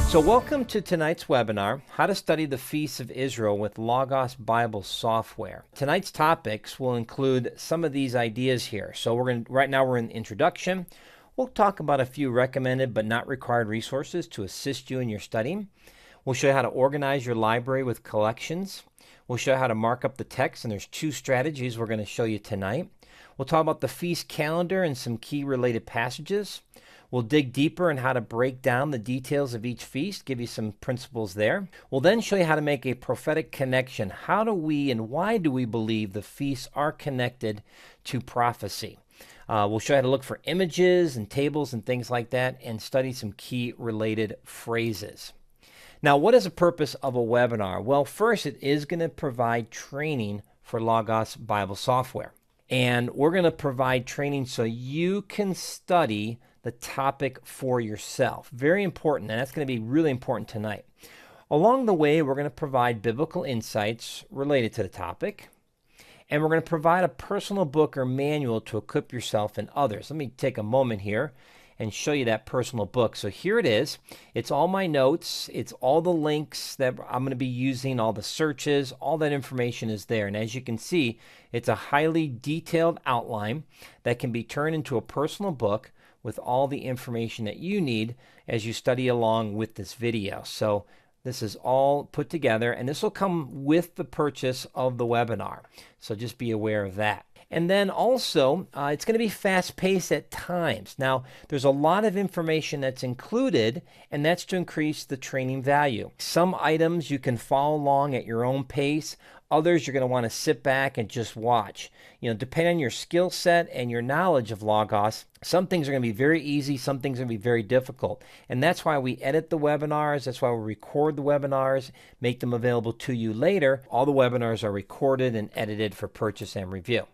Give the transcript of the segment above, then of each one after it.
So welcome to tonight's webinar, How to Study the Feasts of Israel with Logos Bible Software. Tonight's topics will include some of these ideas here. So right now we're in the introduction. We'll talk about a few recommended but not required resources to assist you in your studying. We'll show you how to organize your library with collections. We'll show you how to mark up the text, and there's 2 strategies we're going to show you tonight. We'll talk about the feast calendar and some key related passages. We'll dig deeper in how to break down the details of each feast, give you some principles there. We'll then show you how to make a prophetic connection. How do we and why do we believe the feasts are connected to prophecy? We'll show you how to look for images and tables and things like that and study some key related phrases. Now, what is the purpose of a webinar? Well, first, it is going to provide training for Logos Bible Software. And we're going to provide training so you can study the topic for yourself. Very important, and that's going to be really important tonight. Along the way, we're going to provide biblical insights related to the topic, and we're going to provide a personal book or manual to equip yourself and others. Let me take a moment here and show you that personal book. So here it is. It's all my notes. It's all the links that I'm going to be using, all the searches, all that information is there. And as you can see, it's a highly detailed outline that can be turned into a personal book with all the information that you need as you study along with this video. So this is all put together, and this will come with the purchase of the webinar. So just be aware of that. And then also, it's going to be fast-paced at times. Now, there's a lot of information that's included, and that's to increase the training value. Some items you can follow along at your own pace. Others you're going to want to sit back and just watch. Depending on your skill set and your knowledge of Logos, some things are going to be very easy, some things are going to be very difficult. And that's why we edit the webinars. That's why we record the webinars, make them available to you later. All the webinars are recorded and edited for purchase and review.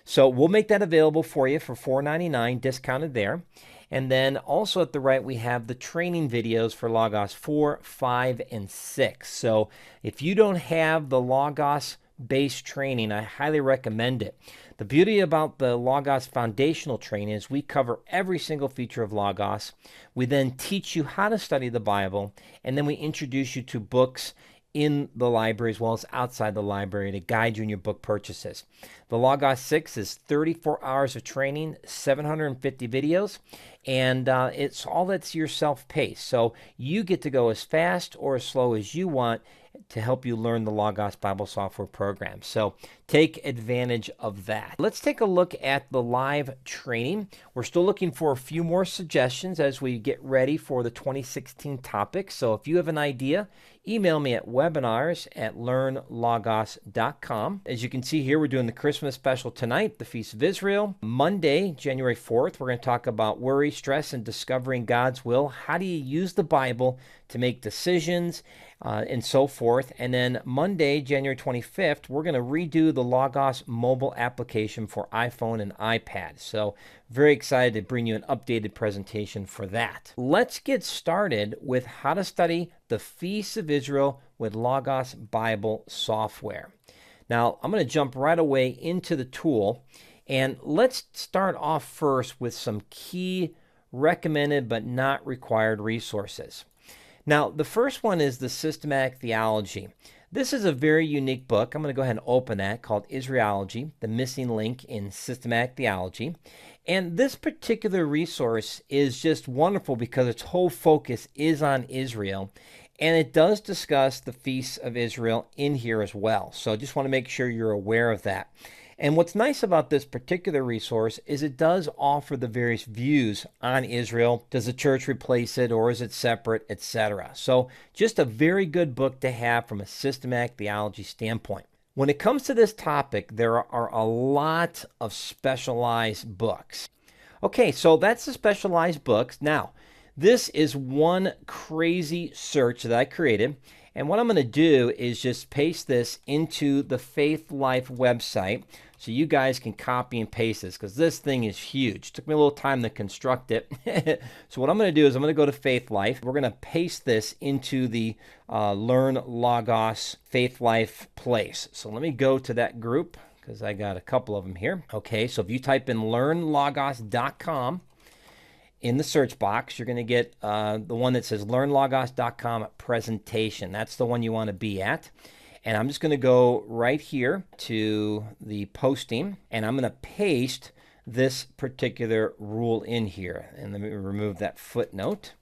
So we'll make that available for you for $4.99, discounted there. And then also at the right, we have the training videos for Logos 4, 5, and 6. So if you don't have the Logos-based training, I highly recommend it. The beauty about the Logos foundational training is we cover every single feature of Logos. We then teach you how to study the Bible, and then we introduce you to books in the library as well as outside the library to guide you in your book purchases. The Logos 6 is 34 hours of training, 750 videos, and it's all that's your self-paced. So you get to go as fast or as slow as you want to help you learn the Logos Bible Software program. So take advantage of that. Let's take a look at the live training. We're still looking for a few more suggestions as we get ready for the 2016 topics. So if you have an idea, email me at webinars@LearnLogos.com. As you can see here, we're doing the Christmas special tonight, the Feast of Israel. Monday, January 4th, we're going to talk about worry, stress, and discovering God's will. How do you use the Bible to make decisions and so forth? And then Monday, January 25th, we're going to redo the Logos mobile application for iPhone and iPad. So very excited to bring you an updated presentation for that. Let's get started with how to study the Feasts of Israel with Logos Bible Software. Now, I'm going to jump right away into the tool, and let's start off first with some key recommended but not required resources. Now, the first one is the Systematic Theology. This is a very unique book. I'm going to go ahead and open that, called Israelology, the missing link in Systematic Theology. And this particular resource is just wonderful because its whole focus is on Israel. And it does discuss the Feasts of Israel in here as well. So I just want to make sure you're aware of that. And what's nice about this particular resource is it does offer the various views on Israel. Does the church replace it, or is it separate, etc.? So just a very good book to have from a systematic theology standpoint. When it comes to this topic, there are a lot of specialized books. Okay, so that's the specialized books. Now, this is one crazy search that I created. And what I'm going to do is just paste this into the Faith Life website so you guys can copy and paste this, because this thing is huge. It took me a little time to construct it. So what I'm going to do is I'm going to go to Faith Life. We're going to paste this into the Learn Logos Faith Life place. So let me go to that group because I got a couple of them here. Okay, so if you type in LearnLogos.com, in the search box, you're going to get the one that says LearnLogos.com presentation. That's the one you want to be at. And I'm just going to go right here to the posting, and I'm going to paste this particular rule in here. And let me remove that footnote.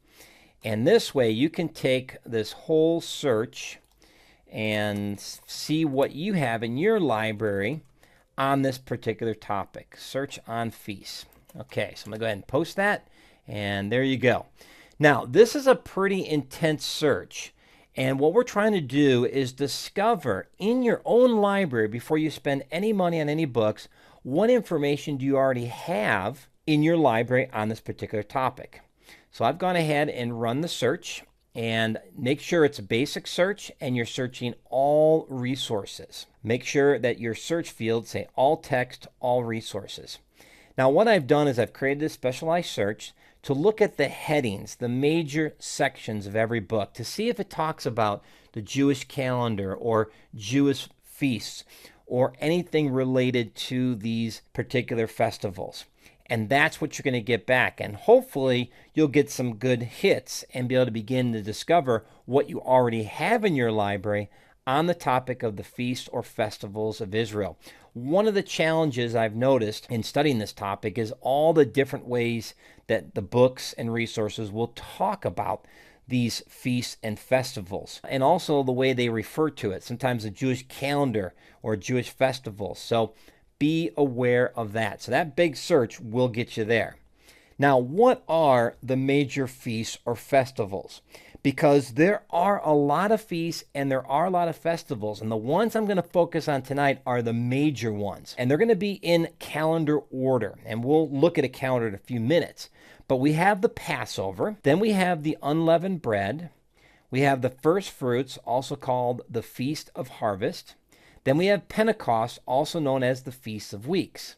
And this way you can take this whole search and see what you have in your library on this particular topic. Search on feasts. Okay, so I'm going to go ahead and post that, and there you go. Now, this is a pretty intense search, and what we're trying to do is discover in your own library, before you spend any money on any books, what information do you already have in your library on this particular topic. So I've gone ahead and run the search, and make sure it's a basic search and you're searching all resources. Make sure that your search fields say all text, all resources. Now what I've done is I've created a specialized search to look at the headings, the major sections of every book, to see if it talks about the Jewish calendar or Jewish feasts or anything related to these particular festivals. And that's what you're going to get back. And hopefully you'll get some good hits and be able to begin to discover what you already have in your library on the topic of the feasts or festivals of Israel. One of the challenges I've noticed in studying this topic is all the different ways that the books and resources will talk about these feasts and festivals, and also the way they refer to it, sometimes a Jewish calendar or Jewish festivals. So be aware of that. So that big search will get you there. Now, what are the major feasts or festivals? Because there are a lot of feasts and there are a lot of festivals, and the ones I'm going to focus on tonight are the major ones, and they're going to be in calendar order, and we'll look at a calendar in a few minutes. But we have the Passover, then we have the unleavened bread, we have the first fruits, also called the Feast of Harvest, then we have Pentecost, also known as the Feast of Weeks.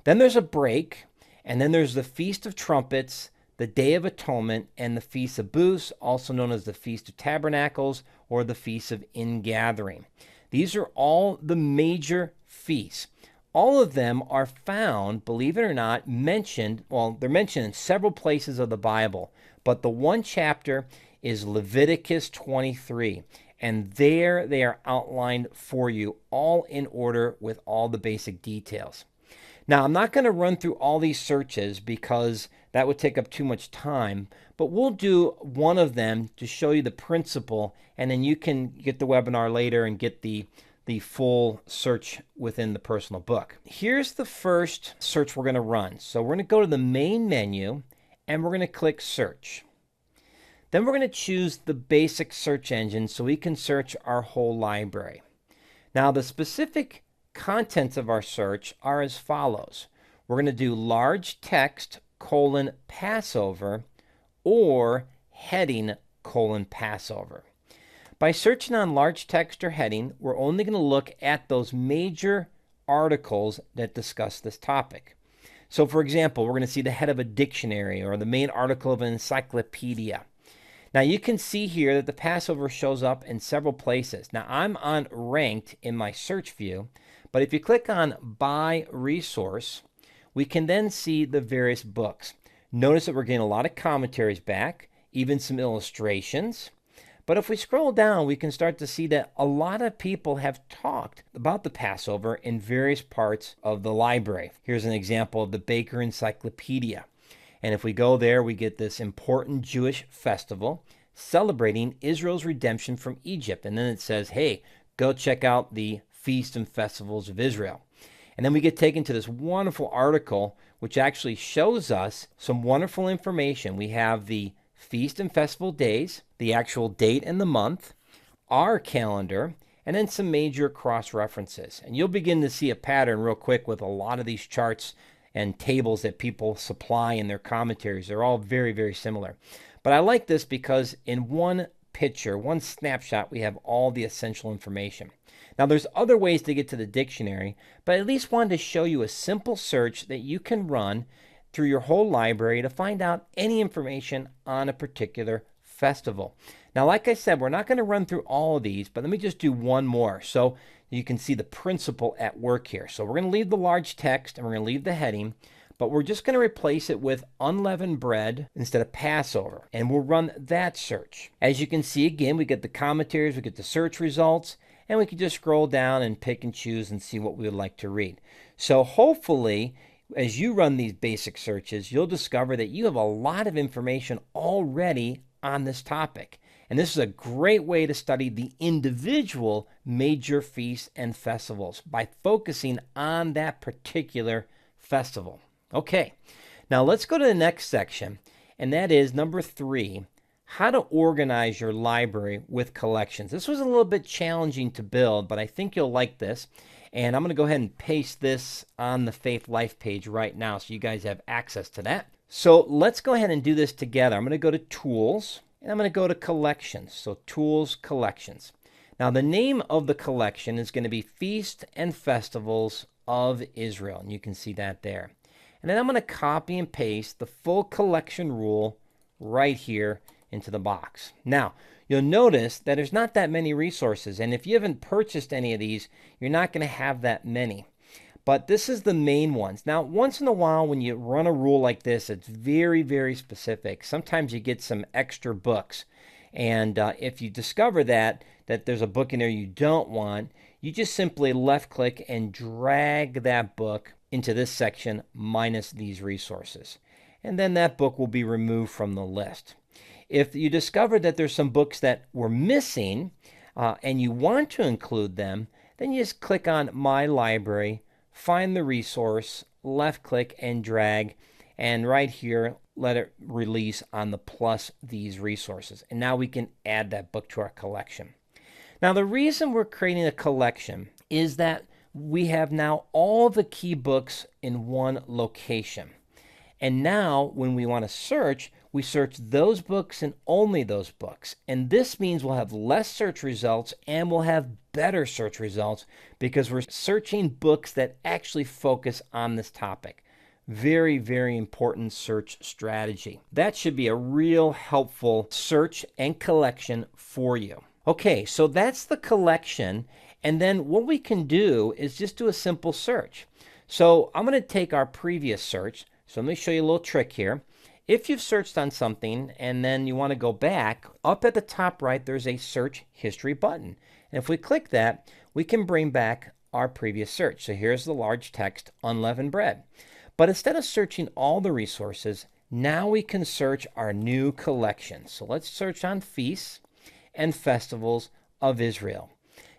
Then there's a break, and then there's the Feast of Trumpets, the Day of Atonement, and the Feast of Booths, also known as the Feast of Tabernacles or the Feast of Ingathering. These are all the major feasts. All of them are found, believe it or not, mentioned, well, they're mentioned in several places of the Bible, but the one chapter is Leviticus 23. And there they are outlined for you, all in order with all the basic details. Now, I'm not going to run through all these searches because that would take up too much time, but we'll do one of them to show you the principle, and then you can get the webinar later and get the full search within the personal book. Here's the first search we're going to run. So we're going to go to the main menu, and we're going to click Search. Then we're going to choose the basic search engine so we can search our whole library. Now, the specific contents of our search are as follows. We're going to do large text Passover or heading Passover. By searching on large text or heading, we're only going to look at those major articles that discuss this topic. So, for example, we're going to see the head of a dictionary or the main article of an encyclopedia. Now you can see here that the Passover shows up in several places. Now I'm on ranked in my search view, but if you click on by resource, we can then see the various books. Notice that we're getting a lot of commentaries back, even some illustrations. But if we scroll down, we can start to see that a lot of people have talked about the Passover in various parts of the library. Here's an example of the Baker Encyclopedia. And if we go there, we get this important Jewish festival celebrating Israel's redemption from Egypt. And then it says, hey, go check out the feasts and festivals of Israel. And then we get taken to this wonderful article, which actually shows us some wonderful information. We have the feast and festival days, the actual date and the month, our calendar, and then some major cross-references. And you'll begin to see a pattern real quick with a lot of these charts and tables that people supply in their commentaries. They're all very, very similar. But I like this because in one picture, one snapshot, we have all the essential information. Now, there's other ways to get to the dictionary, but I at least wanted to show you a simple search that you can run through your whole library to find out any information on a particular festival. Now, like I said, we're not going to run through all of these, but let me just do one more so you can see the principle at work here. So we're going to leave the large text and we're going to leave the heading, but we're just going to replace it with unleavened bread instead of Passover, and we'll run that search. As you can see, again, we get the commentaries, we get the search results, and we can just scroll down and pick and choose and see what we would like to read. So hopefully, as you run these basic searches, you'll discover that you have a lot of information already on this topic. And this is a great way to study the individual major feasts and festivals by focusing on that particular festival. Okay, now let's go to the next section, and that is number 3, how to organize your library with collections. This was a little bit challenging to build, but I think you'll like this. And I'm going to go ahead and paste this on the Faith Life page right now so you guys have access to that. So let's go ahead and do this together. I'm going to go to Tools, and I'm going to go to Collections. So Tools, Collections. Now the name of the collection is going to be Feast and Festivals of Israel, and you can see that there. And then I'm going to copy and paste the full collection rule right here into the box. Now, you'll notice that there's not that many resources, and if you haven't purchased any of these, you're not going to have that many. But this is the main ones. Now, once in a while, when you run a rule like this, it's very, very specific. Sometimes you get some extra books, and if you discover that there's a book in there you don't want, you just simply left-click and drag that book into this section minus these resources. And then that book will be removed from the list. If you discover that there's some books that were missing and you want to include them, then you just click on My Library, find the resource, left click and drag, and right here let it release on the plus these resources. And now we can add that book to our collection. Now the reason we're creating a collection is that we have now all the key books in one location. And now when we want to search, we search those books and only those books. And this means we'll have less search results and we'll have better search results because we're searching books that actually focus on this topic. Very, very important search strategy. That should be a real helpful search and collection for you. Okay, so that's the collection. And then what we can do is just do a simple search. So I'm going to take our previous search. So let me show you a little trick here. If you've searched on something and then you want to go back, up at the top right, there's a search history button. And if we click that, we can bring back our previous search. So here's the large text, unleavened bread. But instead of searching all the resources, now we can search our new collection. So let's search on feasts and festivals of Israel.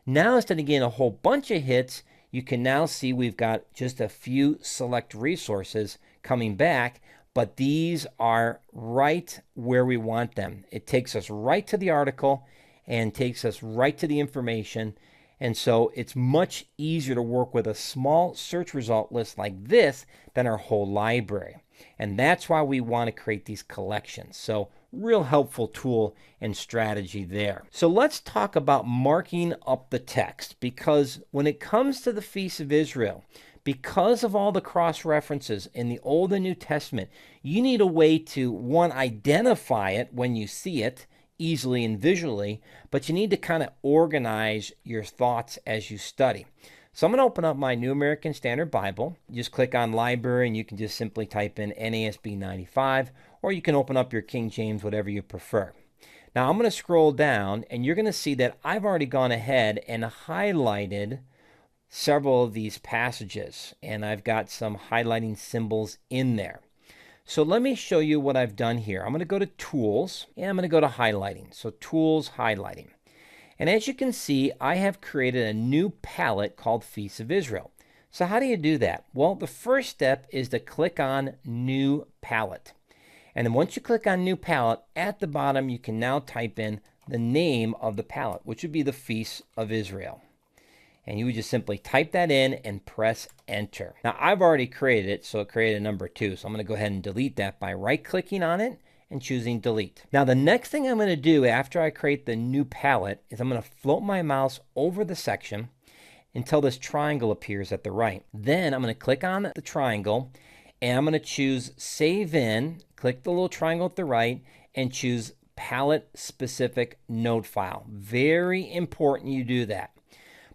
Now instead of getting a whole bunch of hits, you can now see we've got just a few select resources coming back, but these are right where we want them. It takes us right to the article and takes us right to the information. And so it's much easier to work with a small search result list like this than our whole library. And that's why we want to create these collections. So real helpful tool and strategy there. So let's talk about marking up the text, because when it comes to the Feast of Israel, because of all the cross references in the Old and New Testament, you need a way to, one, identify it when you see it easily and visually, but you need to kind of organize your thoughts as you study. So I'm going to open up my New American Standard Bible. Just click on Library and you can just simply type in NASB 95, or you can open up your King James, whatever you prefer. Now I'm going to scroll down and you're going to see that I've already gone ahead and highlighted several of these passages, and I've got some highlighting symbols in there. So let me show you what I've done here. I'm going to go to Tools, and I'm going to go to Highlighting. So Tools, Highlighting. And as you can see, I have created a new palette called Feast of Israel. So how do you do that? Well, the first step is to click on New Palette. And then once you click on New Palette, at the bottom you can now type in the name of the palette, which would be the Feast of Israel. And you would just simply type that in and press enter. Now I've already created it, so it created number 2. So I'm going to go ahead and delete that by right-clicking on it and choosing delete. Now the next thing I'm going to do after I create the new palette is I'm going to float my mouse over the section until this triangle appears at the right. Then I'm going to click on the triangle and I'm going to choose Save In, click the little triangle at the right, and choose Palette Specific Node File. Very important you do that.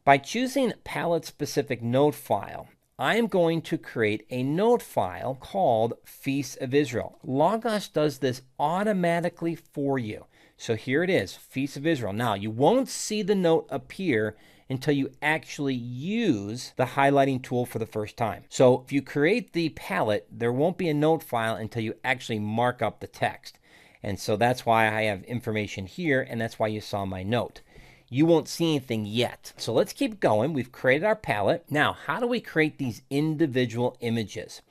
By choosing palette-specific node file, I am going to create a note file called Feast of Israel. Logos does this automatically for you. So here it is, Feast of Israel. Now, you won't see the note appear until you actually use the highlighting tool for the first time. So if you create the palette, there won't be a note file until you actually mark up the text. And so that's why I have information here, and that's why you saw my note. You won't see anything yet. So let's keep going. We've created our palette. Now, how do we create these individual images?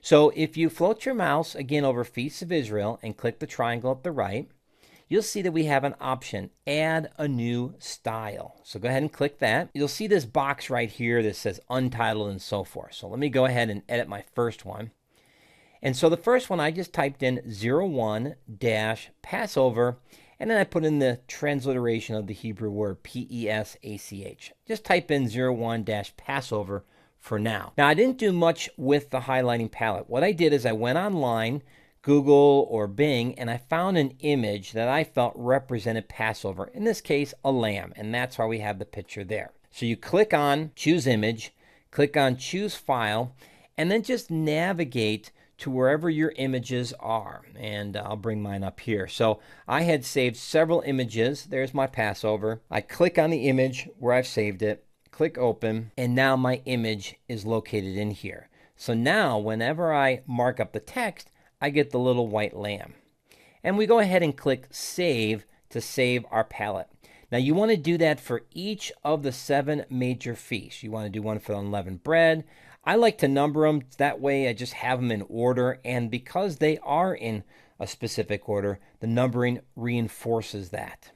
So if you float your mouse again over Feast of Israel and click the triangle at the right, you'll see that we have an option, add a new style. So go ahead and click that. You'll see this box right here that says untitled and so forth. So let me go ahead and edit my first one. And so the first one, I just typed in 01-Passover, and then I put in the transliteration of the Hebrew word P-E-S-A-C-H. Just type in 01-Passover for now. Now, I didn't do much with the highlighting palette. What I did is I went online, Google or Bing, and I found an image that I felt represented Passover. In this case, a lamb, and that's why we have the picture there. So you click on Choose Image, click on Choose File, and then just navigate to wherever your images are. And I'll bring mine up here. So I had saved several images. There's my Passover. I click on the image where I've saved it, click Open, and now my image is located in here. So now whenever I mark up the text, I get the little white lamb. And we go ahead and click Save to save our palette. Now you want to do that for each of the 7 major feasts. You want to do one for the unleavened bread. I like to number them. That way I just have them in order. And because they are in a specific order, the numbering reinforces that.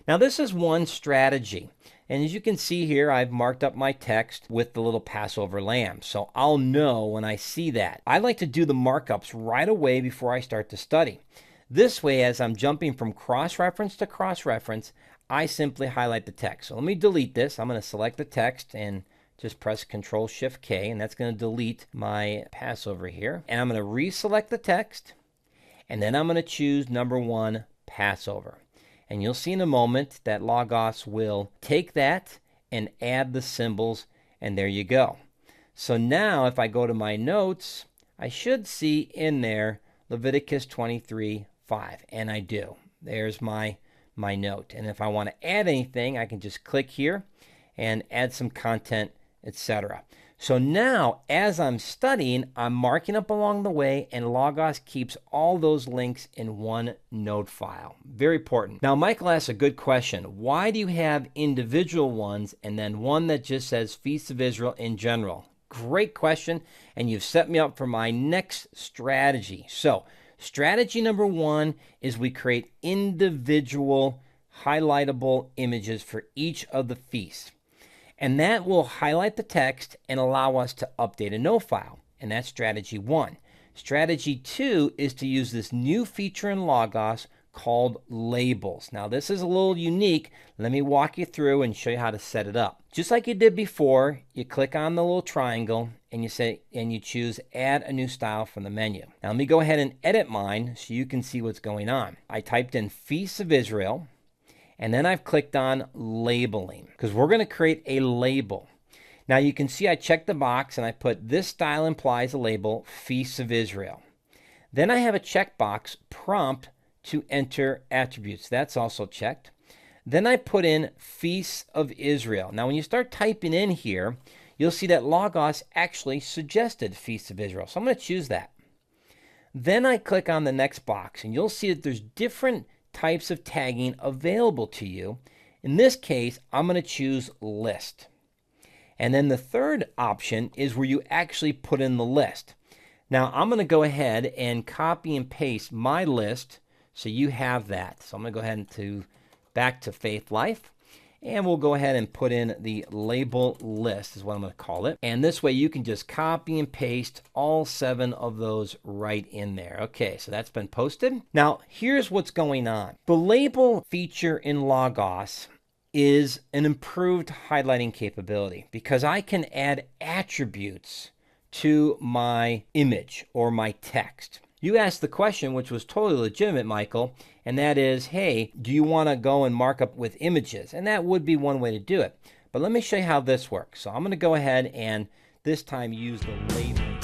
Now this is one strategy. And as you can see here, I've marked up my text with the little Passover lamb. So I'll know when I see that. I like to do the markups right away before I start to study. This way, as I'm jumping from cross-reference to cross-reference, I simply highlight the text. So let me delete this. I'm going to select the text and just press Control-Shift-K, and that's going to delete my Passover here. And I'm going to reselect the text, and then I'm going to choose number 1, Passover. And you'll see in a moment that Logos will take that and add the symbols, and there you go. So now if I go to my notes, I should see in there Leviticus 23:5, and I do. There's my note. And if I want to add anything, I can just click here and add some content, etc. So now, as I'm studying, I'm marking up along the way, and Logos keeps all those links in one note file. Very important. Now, Michael asks a good question. Why do you have individual ones and then one that just says Feast of Israel in general? Great question, and you've set me up for my next strategy. So, strategy number 1 is we create individual highlightable images for each of the feasts. And that will highlight the text and allow us to update a note file. And that's strategy 1. Strategy 2 is to use this new feature in Logos called labels. Now this is a little unique. Let me walk you through and show you how to set it up. Just like you did before, you click on the little triangle and you choose Add a New Style from the menu. Now let me go ahead and edit mine so you can see what's going on. I typed in Feast of Israel. And then I've clicked on labeling because we're going to create a label. Now you can see I checked the box and I put this style implies a label, Feast of Israel. Then I have a checkbox, prompt to enter attributes. That's also checked. Then I put in Feast of Israel. Now when you start typing in here, you'll see that Logos actually suggested Feast of Israel. So I'm going to choose that. Then I click on the next box and you'll see that there's different types of tagging available to you. In this case, I'm going to choose list. And then the third option is where you actually put in the list. Now I'm going to go ahead and copy and paste my list so you have that. So I'm going to go ahead and back to Faith Life. And we'll go ahead and put in the label list is what I'm going to call it. And this way you can just copy and paste all 7 of those right in there. Okay, so that's been posted. Now, here's what's going on. The label feature in Logos is an improved highlighting capability because I can add attributes to my image or my text. You asked the question, which was totally legitimate, Michael, and that is, hey, do you want to go and mark up with images? And that would be one way to do it. But let me show you how this works. So I'm going to go ahead and This time use the labeling.